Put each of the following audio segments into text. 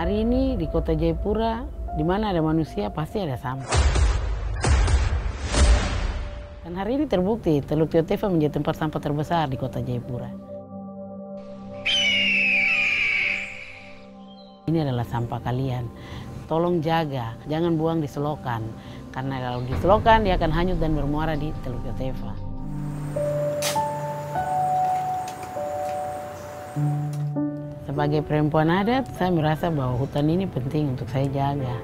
Hari ini di kota Jayapura, di mana ada manusia pasti ada sampah. Dan hari ini terbukti Teluk Tiotefa menjadi tempat sampah terbesar di kota Jayapura. Ini adalah sampah kalian. Tolong jaga, jangan buang di selokan. Karena kalau di selokan dia akan hanyut dan bermuara di Teluk Tiotefa. Sebagai perempuan adat, saya merasa bahwa hutan ini penting untuk saya jaga.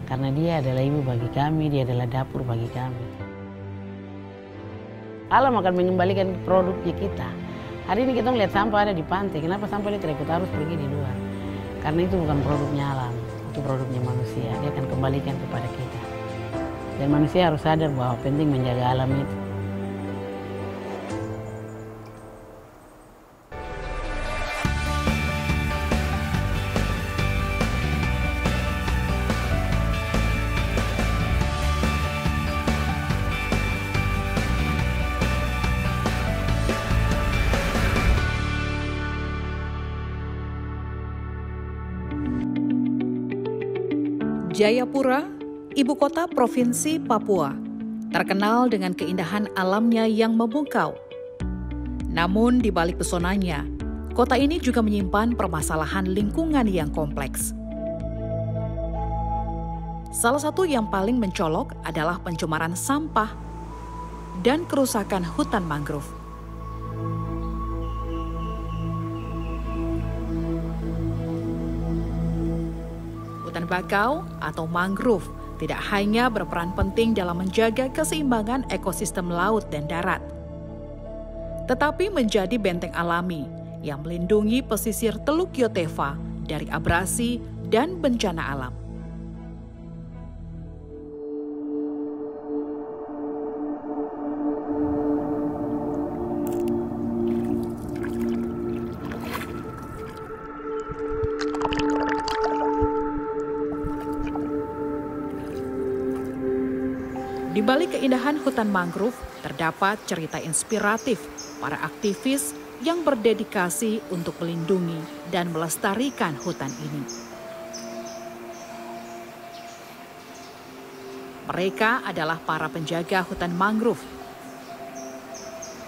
Karena dia adalah ibu bagi kami, dia adalah dapur bagi kami. Alam akan mengembalikan produknya kita. Hari ini kita melihat sampah ada di pantai, kenapa sampah ini tidak harus pergi di luar? Karena itu bukan produknya alam, itu produknya manusia, dia akan kembalikan kepada kita. Dan manusia harus sadar bahwa penting menjaga alam itu. Jayapura, ibu kota provinsi Papua, terkenal dengan keindahan alamnya yang memukau. Namun di balik pesonanya, kota ini juga menyimpan permasalahan lingkungan yang kompleks. Salah satu yang paling mencolok adalah pencemaran sampah dan kerusakan hutan mangrove. Hutan bakau atau mangrove tidak hanya berperan penting dalam menjaga keseimbangan ekosistem laut dan darat, tetapi menjadi benteng alami yang melindungi pesisir Teluk Tiotefa dari abrasi dan bencana alam. Di balik keindahan hutan mangrove, terdapat cerita inspiratif para aktivis yang berdedikasi untuk melindungi dan melestarikan hutan ini. Mereka adalah para penjaga hutan mangrove,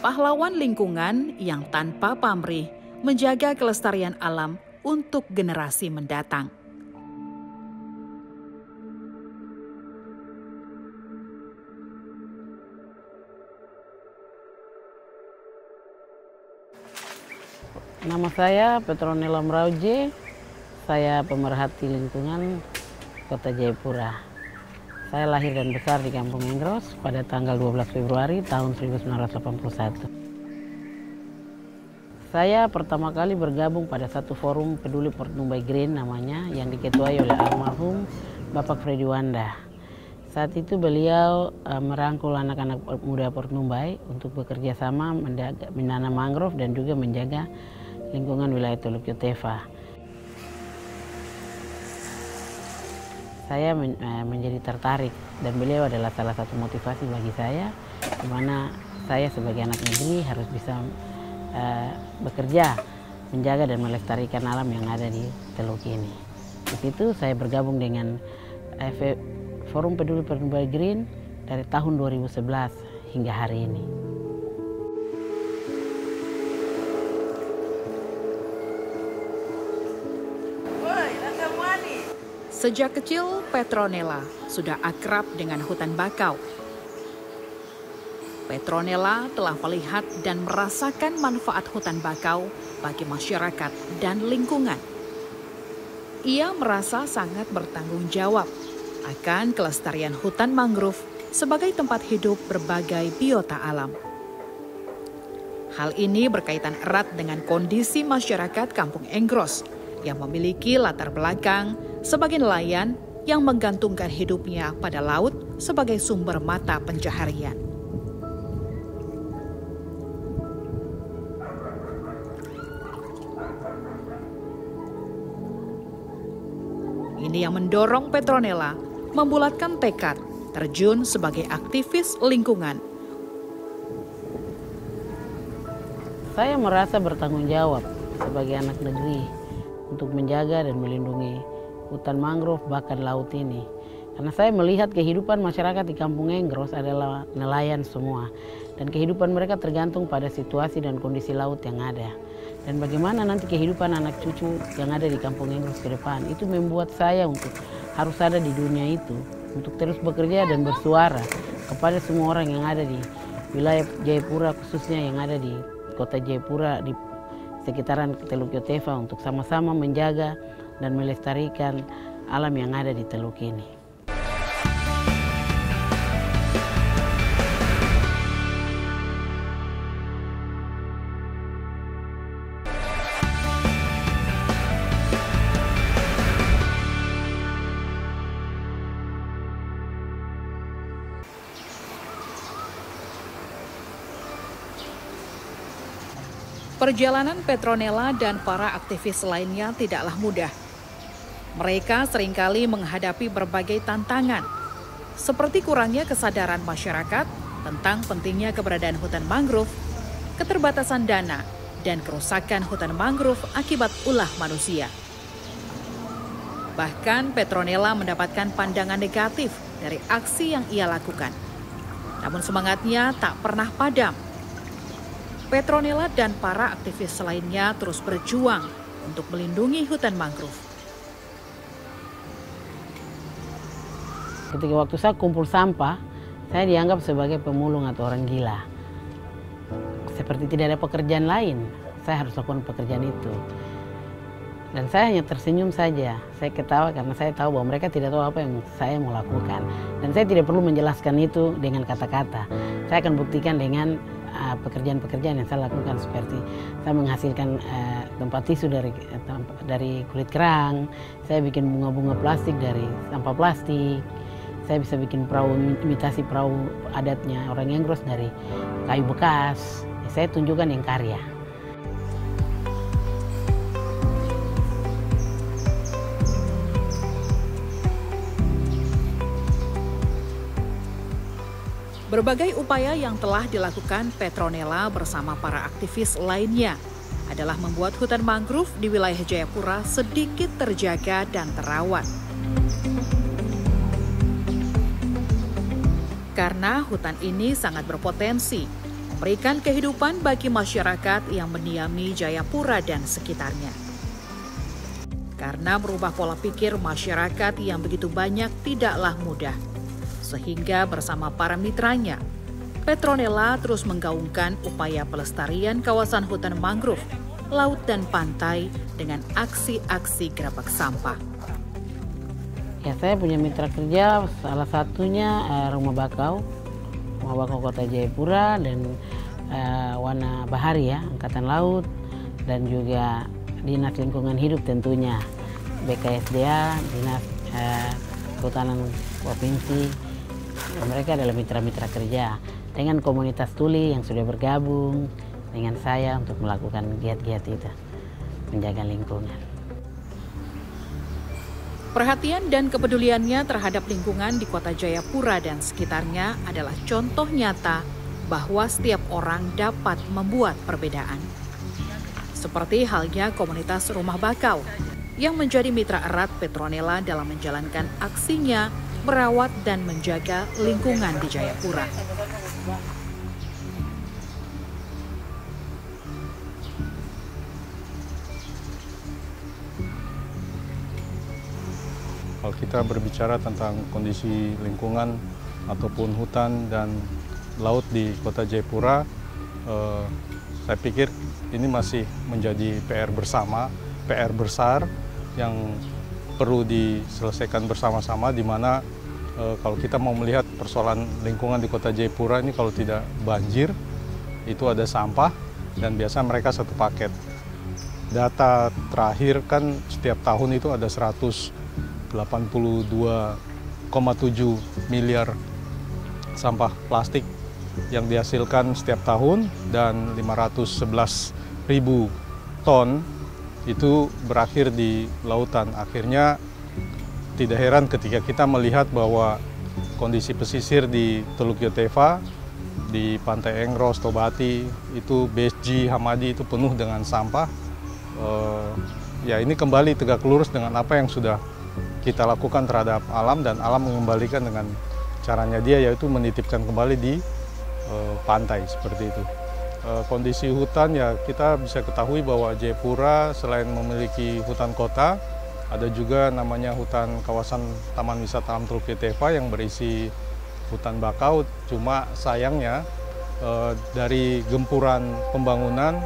pahlawan lingkungan yang tanpa pamrih menjaga kelestarian alam untuk generasi mendatang. Nama saya Petronella Mrauje, saya pemerhati lingkungan kota Jayapura. Saya lahir dan besar di Kampung Engros pada tanggal 12 Februari tahun 1981. Saya pertama kali bergabung pada satu forum peduli Port Numbai Green namanya, yang diketuai oleh almarhum Bapak Freddy Wanda. Saat itu beliau merangkul anak-anak muda Port Numbai untuk bekerja sama menanam mangrove dan juga menjaga lingkungan wilayah Teluk Tiotefa. Saya menjadi tertarik dan beliau adalah salah satu motivasi bagi saya, di mana saya sebagai anak negeri harus bisa bekerja, menjaga dan melestarikan alam yang ada di teluk ini. Di situ saya bergabung dengan Forum Peduli Port Numbai Green dari tahun 2011 hingga hari ini. Sejak kecil, Petronella sudah akrab dengan hutan bakau. Petronella telah melihat dan merasakan manfaat hutan bakau bagi masyarakat dan lingkungan. Ia merasa sangat bertanggung jawab akan kelestarian hutan mangrove sebagai tempat hidup berbagai biota alam. Hal ini berkaitan erat dengan kondisi masyarakat Kampung Engros yang memiliki latar belakang sebagai nelayan yang menggantungkan hidupnya pada laut sebagai sumber mata pencaharian. Ini yang mendorong Petronella membulatkan tekad terjun sebagai aktivis lingkungan. Saya merasa bertanggung jawab sebagai anak negeri untuk menjaga dan melindungi hutan mangrove bahkan laut ini. Karena saya melihat kehidupan masyarakat di Kampung Enggros adalah nelayan semua. Dan kehidupan mereka tergantung pada situasi dan kondisi laut yang ada. Dan bagaimana nanti kehidupan anak cucu yang ada di Kampung Enggros ke depan. Itu membuat saya untuk harus ada di dunia itu. Untuk terus bekerja dan bersuara kepada semua orang yang ada di wilayah Jayapura, khususnya yang ada di kota Jayapura, di sekitaran Teluk Yotefa, untuk sama-sama menjaga dan melestarikan alam yang ada di teluk ini. Perjalanan Petronella dan para aktivis lainnya tidaklah mudah. Mereka seringkali menghadapi berbagai tantangan, seperti kurangnya kesadaran masyarakat tentang pentingnya keberadaan hutan mangrove, keterbatasan dana, dan kerusakan hutan mangrove akibat ulah manusia. Bahkan Petronella mendapatkan pandangan negatif dari aksi yang ia lakukan. Namun semangatnya tak pernah padam. Petronella dan para aktivis lainnya terus berjuang untuk melindungi hutan mangrove. Ketika waktu saya kumpul sampah, saya dianggap sebagai pemulung atau orang gila. Seperti tidak ada pekerjaan lain, saya harus lakukan pekerjaan itu. Dan saya hanya tersenyum saja. Saya ketawa karena saya tahu bahwa mereka tidak tahu apa yang saya mau lakukan. Dan saya tidak perlu menjelaskan itu dengan kata-kata. Saya akan buktikan dengan pekerjaan-pekerjaan yang saya lakukan, seperti saya menghasilkan tempat tisu dari kulit kerang, saya bikin bunga-bunga plastik dari sampah plastik, saya bisa bikin perahu, imitasi perahu adatnya orang Enggros dari kayu bekas. Saya tunjukkan yang karya. Berbagai upaya yang telah dilakukan Petronella bersama para aktivis lainnya adalah membuat hutan mangrove di wilayah Jayapura sedikit terjaga dan terawat. Karena hutan ini sangat berpotensi memberikan kehidupan bagi masyarakat yang mendiami Jayapura dan sekitarnya. Karena merubah pola pikir masyarakat yang begitu banyak tidaklah mudah. Sehingga bersama para mitranya, Petronella terus menggaungkan upaya pelestarian kawasan hutan mangrove, laut dan pantai dengan aksi-aksi gerabak sampah. Ya, saya punya mitra kerja, salah satunya Rumah Bakau Kota Jayapura, dan Wana Bahari ya, Angkatan Laut, dan juga Dinas Lingkungan Hidup tentunya, BKSDA, Dinas Kehutanan Provinsi. Mereka adalah mitra-mitra kerja dengan komunitas tuli yang sudah bergabung dengan saya untuk melakukan giat-giat itu, menjaga lingkungan. Perhatian dan kepeduliannya terhadap lingkungan di kota Jayapura dan sekitarnya adalah contoh nyata bahwa setiap orang dapat membuat perbedaan. Seperti halnya komunitas Rumah Bakau yang menjadi mitra erat Petronella dalam menjalankan aksinya merawat dan menjaga lingkungan di Jayapura. Kalau kita berbicara tentang kondisi lingkungan ataupun hutan dan laut di kota Jayapura, saya pikir ini masih menjadi PR bersama, PR besar yang perlu diselesaikan bersama-sama, di mana kalau kita mau melihat persoalan lingkungan di kota Jayapura ini, kalau tidak banjir, itu ada sampah, dan biasa mereka satu paket. Data terakhir kan setiap tahun itu ada 182,7 miliar sampah plastik yang dihasilkan setiap tahun, dan 511.000 ton itu berakhir di lautan. Akhirnya tidak heran ketika kita melihat bahwa kondisi pesisir di Teluk Yotefa, di Pantai Enggros, Tobati, itu BSG, Hamadi itu penuh dengan sampah. Ya, ini kembali tegak lurus dengan apa yang sudah kita lakukan terhadap alam, dan alam mengembalikan dengan caranya dia, yaitu menitipkan kembali di pantai seperti itu. Kondisi hutan ya kita bisa ketahui bahwa Jayapura selain memiliki hutan kota, ada juga namanya hutan kawasan Taman Wisata Alam Teluk Jaiteva yang berisi hutan bakau. Cuma sayangnya dari gempuran pembangunan,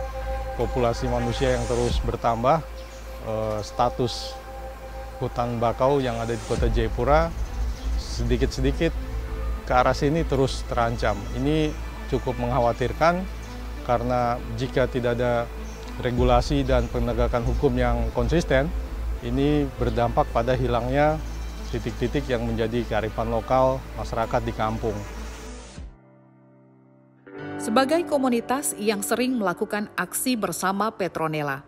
populasi manusia yang terus bertambah, status hutan bakau yang ada di kota Jayapura sedikit-sedikit ke arah sini terus terancam. Ini cukup mengkhawatirkan karena jika tidak ada regulasi dan penegakan hukum yang konsisten, ini berdampak pada hilangnya titik-titik yang menjadi kearifan lokal masyarakat di kampung. Sebagai komunitas yang sering melakukan aksi bersama Petronella,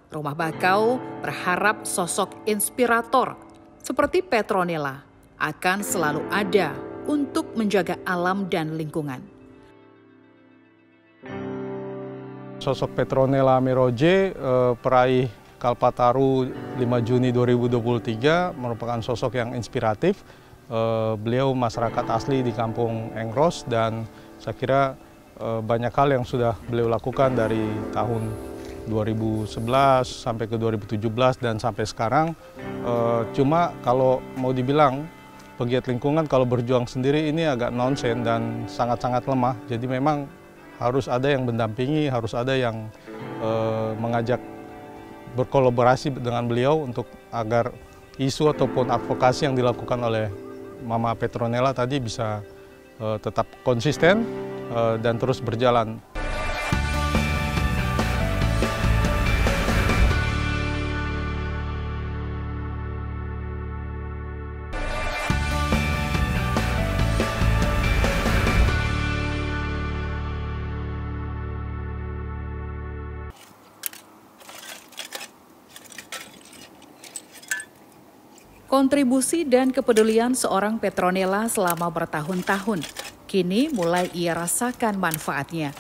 Rumah Bakau berharap sosok inspirator seperti Petronella akan selalu ada untuk menjaga alam dan lingkungan. Sosok Petronella Meroje, peraih Kalpataru 5 Juni 2023, merupakan sosok yang inspiratif. Beliau masyarakat asli di Kampung Engros, dan saya kira banyak hal yang sudah beliau lakukan dari tahun 2011 sampai ke 2017 dan sampai sekarang. Cuma kalau mau dibilang pegiat lingkungan kalau berjuang sendiri ini agak nonsen dan sangat-sangat lemah. Jadi memang harus ada yang mendampingi, harus ada yang mengajak berkolaborasi dengan beliau untuk agar isu ataupun advokasi yang dilakukan oleh Mama Petronella tadi bisa tetap konsisten dan terus berjalan. Kontribusi dan kepedulian seorang Petronella selama bertahun-tahun kini mulai ia rasakan manfaatnya.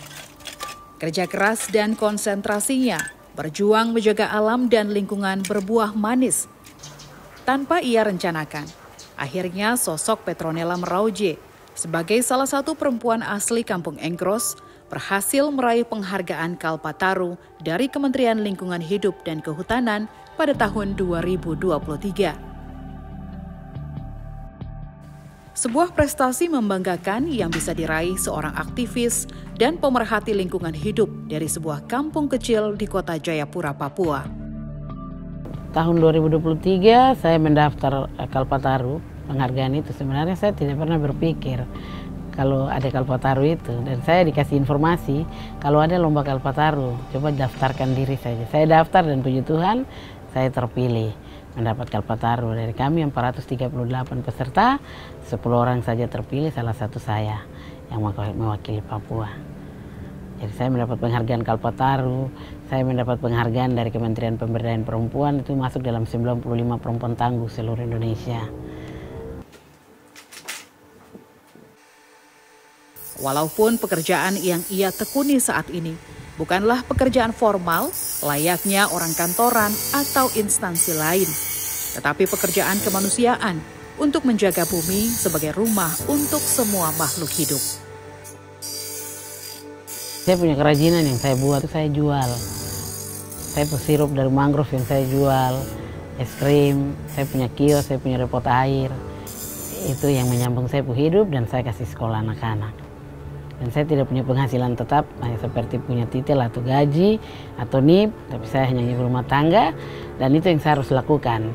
Kerja keras dan konsentrasinya berjuang menjaga alam dan lingkungan berbuah manis. Tanpa ia rencanakan, akhirnya sosok Petronella Meroje sebagai salah satu perempuan asli Kampung Engros berhasil meraih penghargaan Kalpataru dari Kementerian Lingkungan Hidup dan Kehutanan pada tahun 2023. Sebuah prestasi membanggakan yang bisa diraih seorang aktivis dan pemerhati lingkungan hidup dari sebuah kampung kecil di kota Jayapura, Papua. Tahun 2023 saya mendaftar Kalpataru, penghargaan itu. Sebenarnya saya tidak pernah berpikir kalau ada Kalpataru itu, dan saya dikasih informasi kalau ada lomba Kalpataru, coba daftarkan diri saja. Saya daftar dan puji Tuhan saya terpilih mendapat Kalpataru. Dari kami 438 peserta, 10 orang saja terpilih, salah satu saya yang mewakili Papua. Jadi saya mendapat penghargaan Kalpataru, saya mendapat penghargaan dari Kementerian Pemberdayaan Perempuan, itu masuk dalam 95 perempuan tangguh seluruh Indonesia. Walaupun pekerjaan yang ia tekuni saat ini bukanlah pekerjaan formal layaknya orang kantoran atau instansi lain, tetapi pekerjaan kemanusiaan untuk menjaga bumi sebagai rumah untuk semua makhluk hidup. Saya punya kerajinan yang saya buat, itu saya jual. Saya punya sirup dari mangrove yang saya jual, es krim, saya punya kios, saya punya repot air. Itu yang menyambung saya punya hidup dan saya kasih sekolah anak-anak. Dan saya tidak punya penghasilan tetap, seperti punya titel atau gaji atau NIP, tapi saya hanya ibu rumah tangga, dan itu yang saya harus lakukan.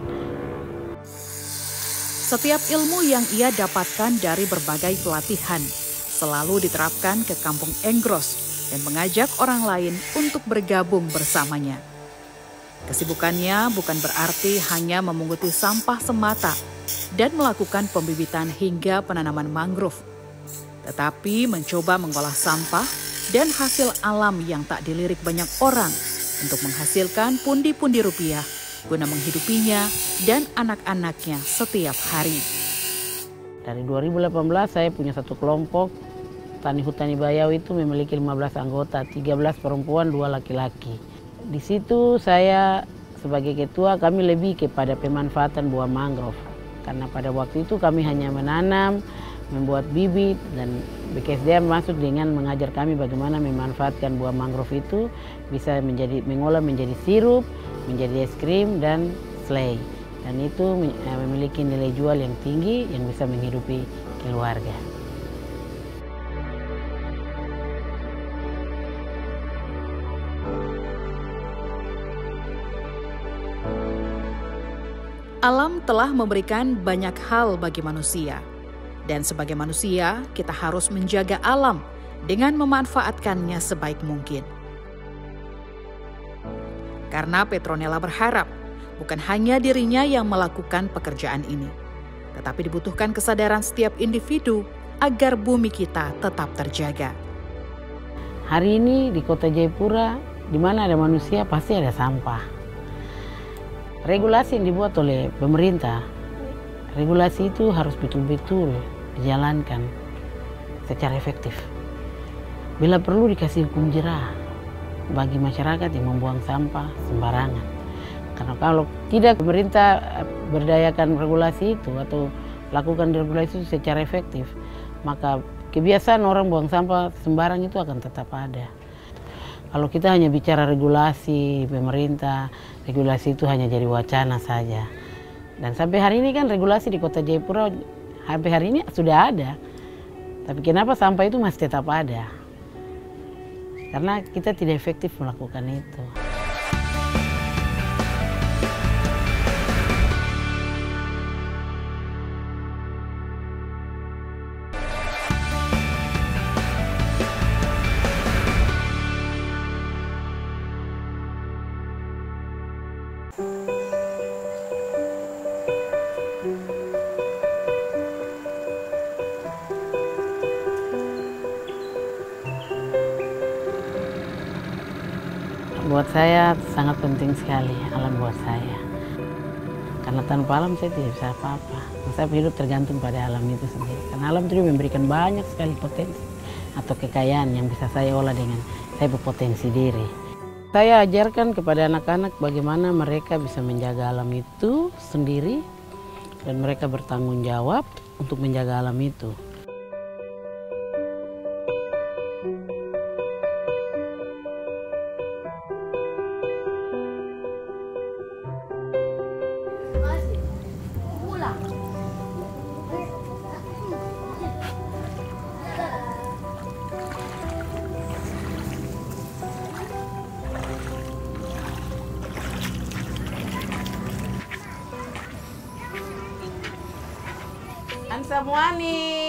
Setiap ilmu yang ia dapatkan dari berbagai pelatihan selalu diterapkan ke Kampung Engros dan mengajak orang lain untuk bergabung bersamanya. Kesibukannya bukan berarti hanya memunguti sampah semata dan melakukan pembibitan hingga penanaman mangrove, tetapi mencoba mengolah sampah dan hasil alam yang tak dilirik banyak orang untuk menghasilkan pundi-pundi rupiah guna menghidupinya dan anak-anaknya setiap hari. Dari 2018 saya punya satu kelompok Tani Hutani Bayau, itu memiliki 15 anggota, 13 perempuan, 2 laki-laki. Di situ saya sebagai ketua kami lebih kepada pemanfaatan buah mangrove. Karena pada waktu itu kami hanya menanam, membuat bibit, dan BKSDA masuk dengan mengajar kami bagaimana memanfaatkan buah mangrove itu bisa mengolah menjadi sirup, menjadi es krim dan selai. Dan itu memiliki nilai jual yang tinggi yang bisa menghidupi keluarga. Alam telah memberikan banyak hal bagi manusia. Dan sebagai manusia, kita harus menjaga alam dengan memanfaatkannya sebaik mungkin. Karena Petronella berharap bukan hanya dirinya yang melakukan pekerjaan ini, tetapi dibutuhkan kesadaran setiap individu agar bumi kita tetap terjaga. Hari ini di Kota Jayapura, di mana ada manusia pasti ada sampah. Regulasi yang dibuat oleh pemerintah, regulasi itu harus betul-betul dijalankan secara efektif. Bila perlu dikasih hukum jerah bagi masyarakat yang membuang sampah sembarangan. Karena kalau tidak pemerintah berdayakan regulasi itu atau lakukan regulasi itu secara efektif, maka kebiasaan orang buang sampah sembarang itu akan tetap ada. Kalau kita hanya bicara regulasi pemerintah, regulasi itu hanya jadi wacana saja. Dan sampai hari ini kan regulasi di Kota Jayapura sampai hari ini sudah ada. Tapi kenapa sampah itu masih tetap ada? Karena kita tidak efektif melakukan itu. Buat saya sangat penting sekali alam buat saya. Karena tanpa alam saya tidak bisa apa-apa. Saya hidup tergantung pada alam itu sendiri. Karena alam itu memberikan banyak sekali potensi atau kekayaan yang bisa saya olah dengan saya berpotensi diri. Saya ajarkan kepada anak-anak bagaimana mereka bisa menjaga alam itu sendiri dan mereka bertanggung jawab untuk menjaga alam itu. Semuani.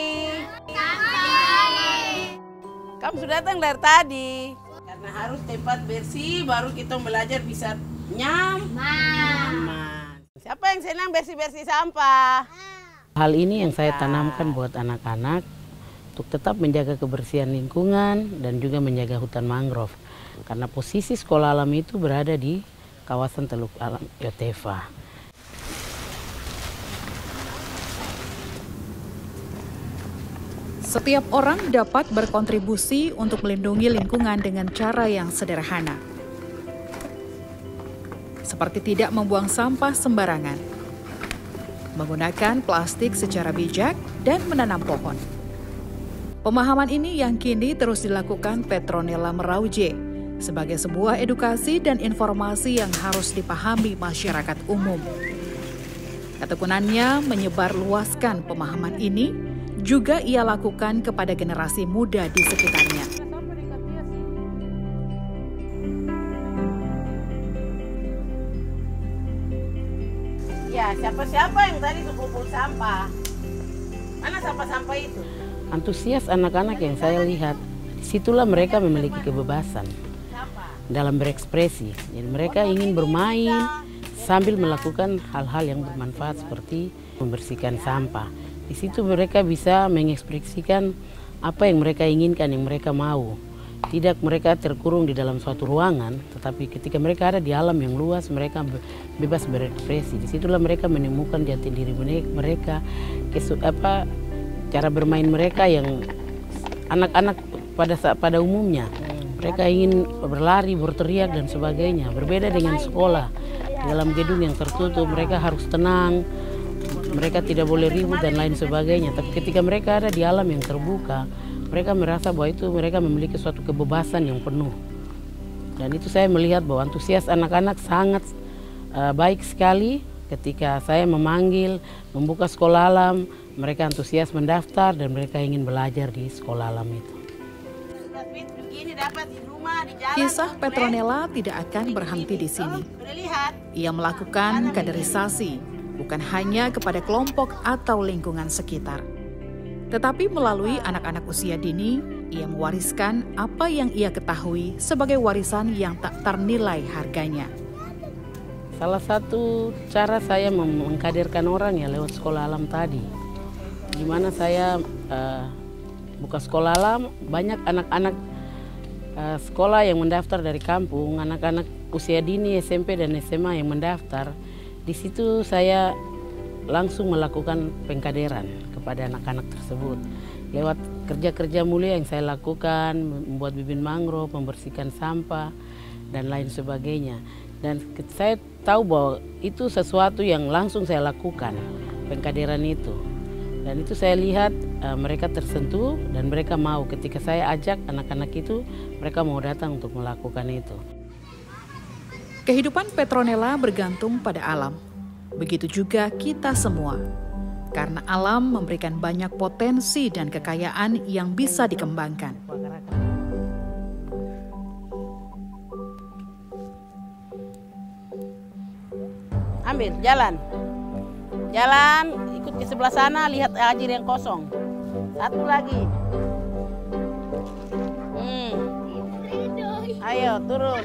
Kamu sudah datang dari tadi. Karena harus tempat bersih, baru kita belajar bisa nyaman. Siapa yang senang bersih-bersih sampah? Hal ini yang saya tanamkan buat anak-anak untuk tetap menjaga kebersihan lingkungan dan juga menjaga hutan mangrove. Karena posisi sekolah alam itu berada di kawasan Teluk Alam Yotefa. Setiap orang dapat berkontribusi untuk melindungi lingkungan dengan cara yang sederhana. Seperti tidak membuang sampah sembarangan, menggunakan plastik secara bijak, dan menanam pohon. Pemahaman ini yang kini terus dilakukan Petronella Merauje sebagai sebuah edukasi dan informasi yang harus dipahami masyarakat umum. Ketekunannya menyebarluaskan pemahaman ini juga ia lakukan kepada generasi muda di sekitarnya. Ya, siapa-siapa yang tadi kumpul sampah? Mana sampah-sampah itu? Antusias anak-anak yang saya lihat, disitulah mereka memiliki kebebasan dalam berekspresi. Jadi mereka ingin bermain sambil melakukan hal-hal yang bermanfaat seperti membersihkan sampah. Di situ mereka bisa mengekspresikan apa yang mereka inginkan, yang mereka mau. Tidak mereka terkurung di dalam suatu ruangan, tetapi ketika mereka ada di alam yang luas, mereka bebas berekspresi. Disitulah mereka menemukan jati diri mereka, cara bermain mereka yang anak-anak pada umumnya. Mereka ingin berlari, berteriak dan sebagainya. Berbeda dengan sekolah. dalam gedung yang tertutup, mereka harus tenang, mereka tidak boleh ribut dan lain sebagainya. Tapi ketika mereka ada di alam yang terbuka, mereka merasa bahwa itu mereka memiliki suatu kebebasan yang penuh. Dan itu saya melihat bahwa antusias anak-anak sangat baik sekali ketika saya memanggil, membuka sekolah alam, mereka antusias mendaftar dan mereka ingin belajar di sekolah alam itu. Kisah Petronella tidak akan berhenti di sini. Ia melakukan kaderisasi bukan hanya kepada kelompok atau lingkungan sekitar, tetapi melalui anak-anak usia dini, ia mewariskan apa yang ia ketahui sebagai warisan yang tak ternilai harganya. Salah satu cara saya mengkaderkan orang ya lewat sekolah alam tadi, di mana saya buka sekolah alam, banyak anak-anak sekolah yang mendaftar dari kampung, anak-anak usia dini SMP dan SMA yang mendaftar. Di situ saya langsung melakukan pengkaderan kepada anak-anak tersebut lewat kerja-kerja mulia yang saya lakukan, membuat bibit mangrove, membersihkan sampah dan lain sebagainya. Dan saya tahu bahwa itu sesuatu yang langsung saya lakukan, pengkaderan itu. Dan itu saya lihat mereka tersentuh dan mereka mau, ketika saya ajak anak-anak itu, mereka mau datang untuk melakukan itu. Kehidupan Petronella bergantung pada alam. Begitu juga kita semua. Karena alam memberikan banyak potensi dan kekayaan yang bisa dikembangkan. Ambil, jalan. Jalan, ikut ke sebelah sana, lihat ajir yang kosong. Satu lagi. Ayo, turun.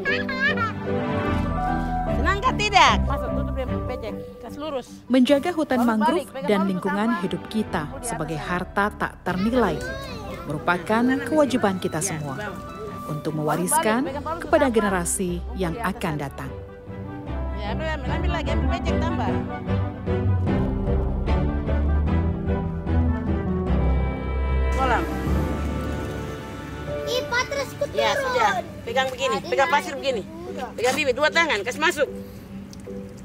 Senangkah tidak? Masuk, tutup dia becek, kasih lurus. Menjaga hutan mangrove dan lingkungan hidup kita sebagai harta tak ternilai merupakan kewajiban kita semua untuk mewariskan kepada generasi yang akan datang. Ya, ambil lagi, ambil becek tambah. Kolam. Terus ku turun. Ya sudah, pegang begini, pegang pasir begini. Pegang bibit, dua tangan, kasih masuk.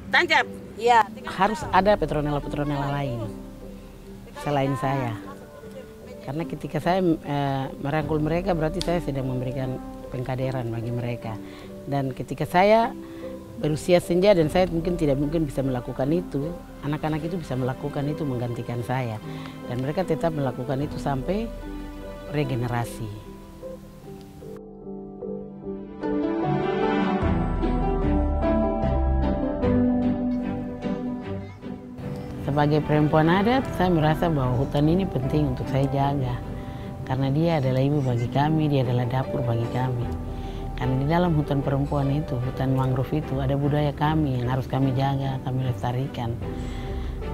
Tancap. Ya. Harus ada Petronella lain selain saya. Karena ketika saya merangkul mereka, berarti saya sedang memberikan pengkaderan bagi mereka. Dan ketika saya berusia senja dan saya tidak mungkin bisa melakukan itu, anak-anak itu bisa melakukan itu menggantikan saya. Dan mereka tetap melakukan itu sampai regenerasi. Sebagai perempuan adat, saya merasa bahwa hutan ini penting untuk saya jaga. Karena dia adalah ibu bagi kami, dia adalah dapur bagi kami. Karena di dalam hutan perempuan itu, hutan mangrove itu, ada budaya kami yang harus kami jaga, kami lestarikan.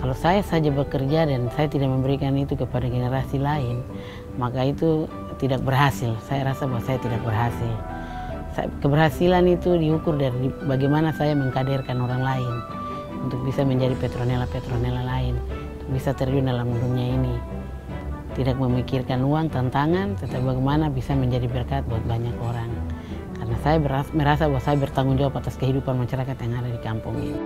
Kalau saya saja bekerja dan saya tidak memberikan itu kepada generasi lain, maka itu tidak berhasil. Saya rasa bahwa saya tidak berhasil. Keberhasilan itu diukur dari bagaimana saya mengkaderkan orang lain untuk bisa menjadi Petronella lain, untuk bisa terjun dalam dunia ini. Tidak memikirkan uang, tantangan, tetapi bagaimana bisa menjadi berkat buat banyak orang. Karena saya merasa bahwa saya bertanggung jawab atas kehidupan masyarakat yang ada di kampung ini.